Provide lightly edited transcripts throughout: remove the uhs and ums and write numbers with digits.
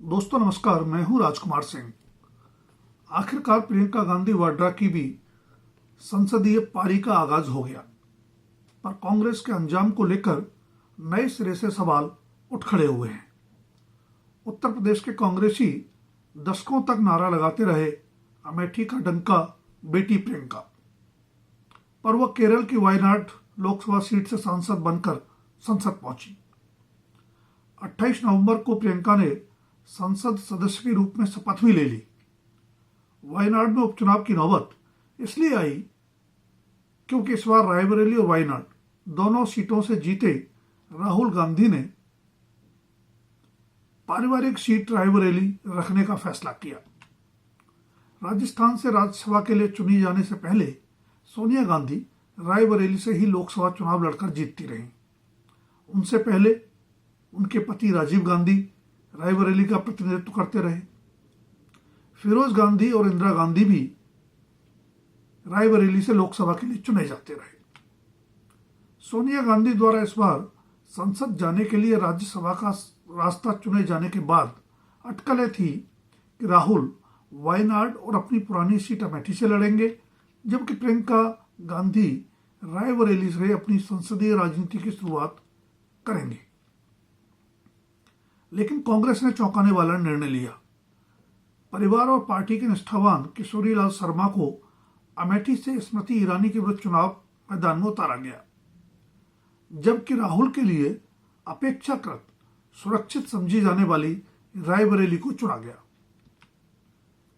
दोस्तों नमस्कार, मैं हूं राजकुमार सिंह। आखिरकार प्रियंका गांधी वाड्रा की भी संसदीय पारी का आगाज हो गया, पर कांग्रेस के अंजाम को लेकर नए सिरे से सवाल उठ खड़े हुए हैं। उत्तर प्रदेश के कांग्रेसी दशकों तक नारा लगाते रहे, अमेठी का डंका बेटी प्रियंका, पर वह केरल की वायनाड लोकसभा सीट से सांसद बनकर संसद पहुंची। 28 नवंबर को प्रियंका ने संसद सदस्य के रूप में शपथ भी ले ली। वायनाड में उपचुनाव की नौबत इसलिए आई क्योंकि इस बार रायबरेली और वायनाड दोनों सीटों से जीते राहुल गांधी ने पारिवारिक सीट रायबरेली रखने का फैसला किया। राजस्थान से राज्यसभा के लिए चुनी जाने से पहले सोनिया गांधी रायबरेली से ही लोकसभा चुनाव लड़कर जीतती रहीं। उनसे पहले उनके पति राजीव गांधी रायबरेली का प्रतिनिधित्व करते रहे। फिरोज गांधी और इंदिरा गांधी भी रायबरेली से लोकसभा के लिए चुने जाते रहे। सोनिया गांधी द्वारा इस बार संसद जाने के लिए राज्यसभा का रास्ता चुने जाने के बाद अटकलें थी कि राहुल वायनाड और अपनी पुरानी सीट अमेठी से लड़ेंगे, जबकि प्रियंका गांधी रायबरेली से अपनी संसदीय राजनीति की शुरुआत करेंगे। लेकिन कांग्रेस ने चौंकाने वाला निर्णय लिया। परिवार और पार्टी के निष्ठावान किशोरीलाल शर्मा को अमेठी से स्मृति ईरानी के विरुद्ध चुनाव मैदान में उतारा गया, जबकि राहुल के लिए अपेक्षाकृत सुरक्षित समझी जाने वाली रायबरेली को चुना गया।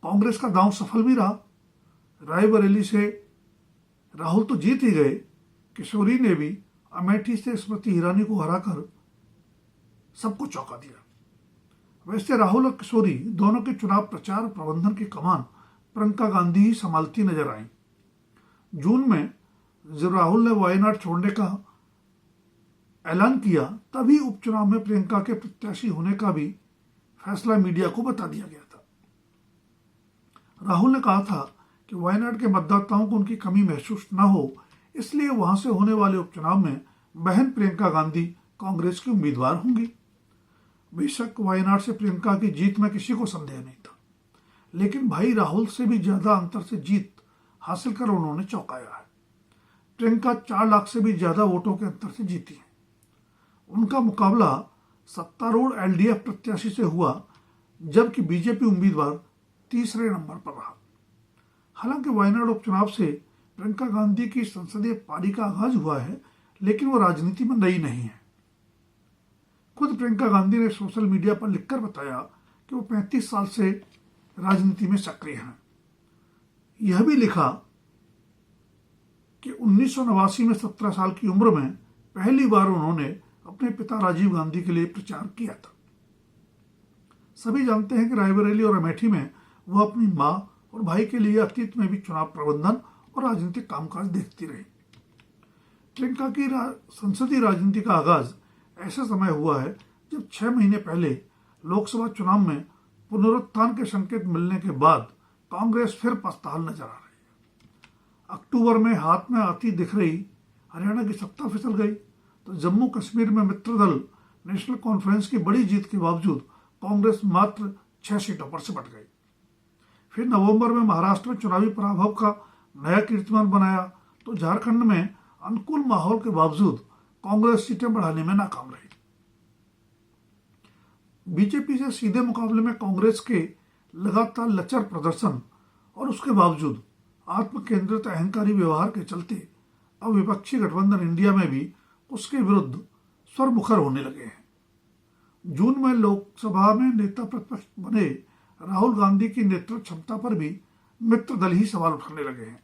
कांग्रेस का दांव सफल भी रहा। रायबरेली से राहुल तो जीत ही गए, किशोरी ने भी अमेठी से स्मृति ईरानी को हराकर सबको चौंका दिया। वैसे राहुल और किशोरी दोनों के चुनाव प्रचार प्रबंधन की कमान प्रियंका गांधी ही संभालती नजर आई। जून में जब राहुल ने वायनाड छोड़ने का ऐलान किया, तभी उपचुनाव में प्रियंका के प्रत्याशी होने का भी फैसला मीडिया को बता दिया गया था। राहुल ने कहा था कि वायनाड के मतदाताओं को उनकी कमी महसूस न हो, इसलिए वहां से होने वाले उपचुनाव में बहन प्रियंका गांधी कांग्रेस की उम्मीदवार होंगी। बेशक वायनाड से प्रियंका की जीत में किसी को संदेह नहीं था, लेकिन भाई राहुल से भी ज्यादा अंतर से जीत हासिल कर उन्होंने चौंकाया है। प्रियंका 4 लाख से भी ज्यादा वोटों के अंतर से जीती है। उनका मुकाबला सत्तारूढ़ एलडीएफ प्रत्याशी से हुआ, जबकि बीजेपी उम्मीदवार तीसरे नंबर पर रहा। हालांकि वायनाड उपचुनाव से प्रियंका गांधी की संसदीय पारी का आगाज हुआ है, लेकिन वो राजनीति में नई नहीं है। खुद प्रियंका गांधी ने सोशल मीडिया पर लिखकर बताया कि वो 35 साल से राजनीति में सक्रिय हैं। यह भी लिखा कि 1989 में 17 साल की उम्र में पहली बार उन्होंने अपने पिता राजीव गांधी के लिए प्रचार किया था। सभी जानते हैं कि रायबरेली और अमेठी में वह अपनी मां और भाई के लिए अतीत में भी चुनाव प्रबंधन और राजनीतिक कामकाज देखती रही। प्रियंका की संसदीय राजनीति का आगाज ऐसा समय हुआ है जब 6 महीने पहले लोकसभा चुनाव में पुनरुत्थान के संकेत मिलने के बाद कांग्रेस फिर पछताल नजर आ रही है। अक्टूबर में हाथ में आती दिख रही हरियाणा की सत्ता फिसल गई, तो जम्मू कश्मीर में मित्र दल नेशनल कॉन्फ्रेंस की बड़ी जीत के बावजूद कांग्रेस मात्र 6 सीटों पर सिमट गई। फिर नवंबर में महाराष्ट्र में चुनावी पराभव का नया कीर्तिमान बनाया, तो झारखंड में अनुकूल माहौल के बावजूद कांग्रेस सीटें बढ़ाने में नाकाम रही। बीजेपी से सीधे मुकाबले में कांग्रेस के लगातार लचर प्रदर्शन और उसके बावजूद आत्म केंद्रित अहंकारी व्यवहार के चलते अब विपक्षी गठबंधन इंडिया में भी उसके विरुद्ध स्वर मुखर होने लगे हैं। जून में लोकसभा में नेता प्रतिपक्ष बने राहुल गांधी की नेतृत्व क्षमता पर भी मित्र दल ही सवाल उठाने लगे हैं।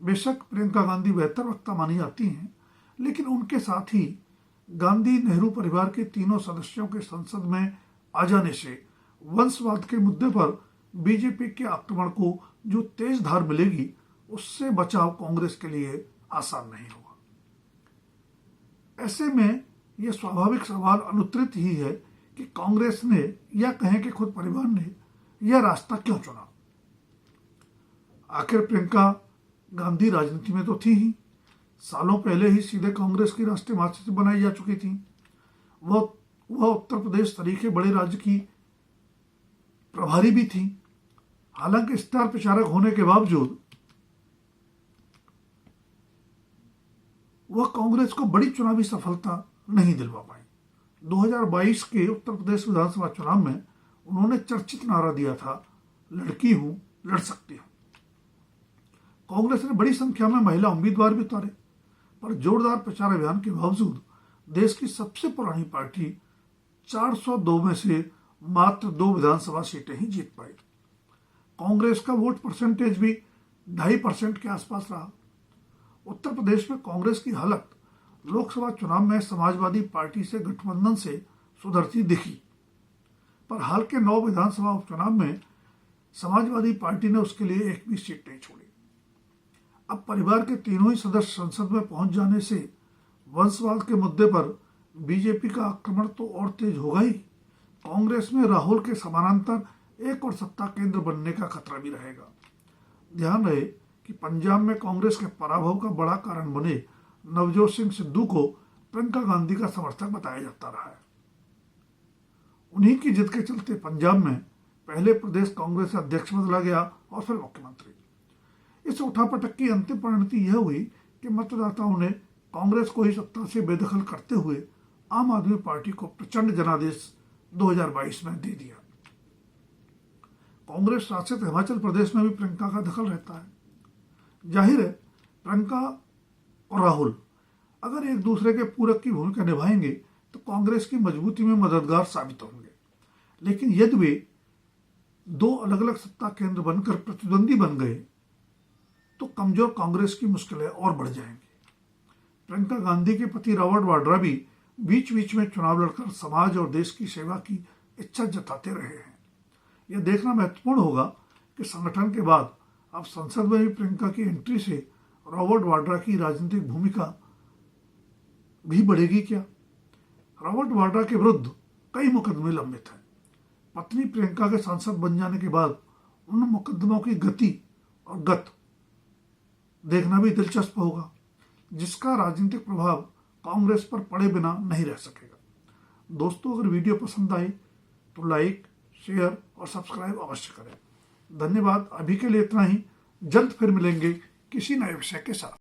बेशक प्रियंका गांधी बेहतर वक्ता मानी जाती हैं, लेकिन उनके साथ ही गांधी नेहरू परिवार के तीनों सदस्यों के संसद में आ जाने से वंशवाद के मुद्दे पर बीजेपी के आक्रमण को जो तेज धार मिलेगी, उससे बचाव कांग्रेस के लिए आसान नहीं होगा। ऐसे में यह स्वाभाविक सवाल अनुत्तरित ही है कि कांग्रेस ने या कहें कि खुद परिवार ने यह रास्ता क्यों चुना। आखिर प्रियंका गांधी राजनीति में तो थी ही, सालों पहले ही सीधे कांग्रेस की राष्ट्रीय महासचिव बनाई जा चुकी थी। वह उत्तर प्रदेश तरीके बड़े राज्य की प्रभारी भी थीं। हालांकि स्टार प्रचारक होने के बावजूद वह कांग्रेस को बड़ी चुनावी सफलता नहीं दिलवा पाई। 2022 के उत्तर प्रदेश विधानसभा चुनाव में उन्होंने चर्चित नारा दिया था, लड़की हूं, लड़ सकती हूं। कांग्रेस ने बड़ी संख्या में महिला उम्मीदवार भी उतारे, पर जोरदार प्रचार अभियान के बावजूद देश की सबसे पुरानी पार्टी 402 में से मात्र 2 विधानसभा सीटें ही जीत पाई। कांग्रेस का वोट परसेंटेज भी 2.5% के आसपास रहा। उत्तर प्रदेश में कांग्रेस की हालत लोकसभा चुनाव में समाजवादी पार्टी से गठबंधन से सुधरती दिखी, पर हाल के 9 विधानसभा उपचुनाव में समाजवादी पार्टी ने उसके लिए एक भी सीट नहीं छोड़ी। अब परिवार के तीनों ही सदस्य संसद में पहुंच जाने से वंशवाद के मुद्दे पर बीजेपी का आक्रमण तो और तेज होगा ही, कांग्रेस में राहुल के समानांतर एक और सत्ता केंद्र बनने का खतरा भी रहेगा। ध्यान रहे कि पंजाब में कांग्रेस के पराभव का बड़ा कारण बने नवजोत सिंह सिद्धू को प्रियंका गांधी का समर्थक बताया जाता रहा है। उन्हीं की जिद के चलते पंजाब में पहले प्रदेश कांग्रेस अध्यक्ष बदला गया और फिर मुख्यमंत्री। इस उठापटक की अंतिम परिणति यह हुई कि मतदाताओं ने कांग्रेस को ही सत्ता से बेदखल करते हुए आम आदमी पार्टी को प्रचंड जनादेश 2022 में दे दिया। कांग्रेस शासित हिमाचल प्रदेश में भी प्रियंका का दखल रहता है। जाहिर है, प्रियंका और राहुल अगर एक दूसरे के पूरक की भूमिका निभाएंगे तो कांग्रेस की मजबूती में मददगार साबित होंगे, लेकिन यदि वे 2 अलग अलग सत्ता केंद्र बनकर प्रतिद्वंदी बन गए तो कमजोर कांग्रेस की मुश्किलें और बढ़ जाएंगी। प्रियंका गांधी के पति रॉबर्ट वाड्रा भी बीच बीच में चुनाव लड़कर समाज और देश की सेवा की इच्छा जताते रहे हैं। यह देखना महत्वपूर्ण होगा कि संगठन के बाद अब संसद में भी प्रियंका की एंट्री से रॉबर्ट वाड्रा की राजनीतिक भूमिका भी बढ़ेगी क्या। रॉबर्ट वाड्रा के विरुद्ध कई मुकदमे लंबित हैं। पत्नी प्रियंका के सांसद बन जाने के बाद उन मुकदमों की गति और गत देखना भी दिलचस्प होगा, जिसका राजनीतिक प्रभाव कांग्रेस पर पड़े बिना नहीं रह सकेगा। दोस्तों, अगर वीडियो पसंद आए तो लाइक, शेयर और सब्सक्राइब अवश्य करें। धन्यवाद। अभी के लिए इतना ही। जल्द फिर मिलेंगे किसी नए विषय के साथ।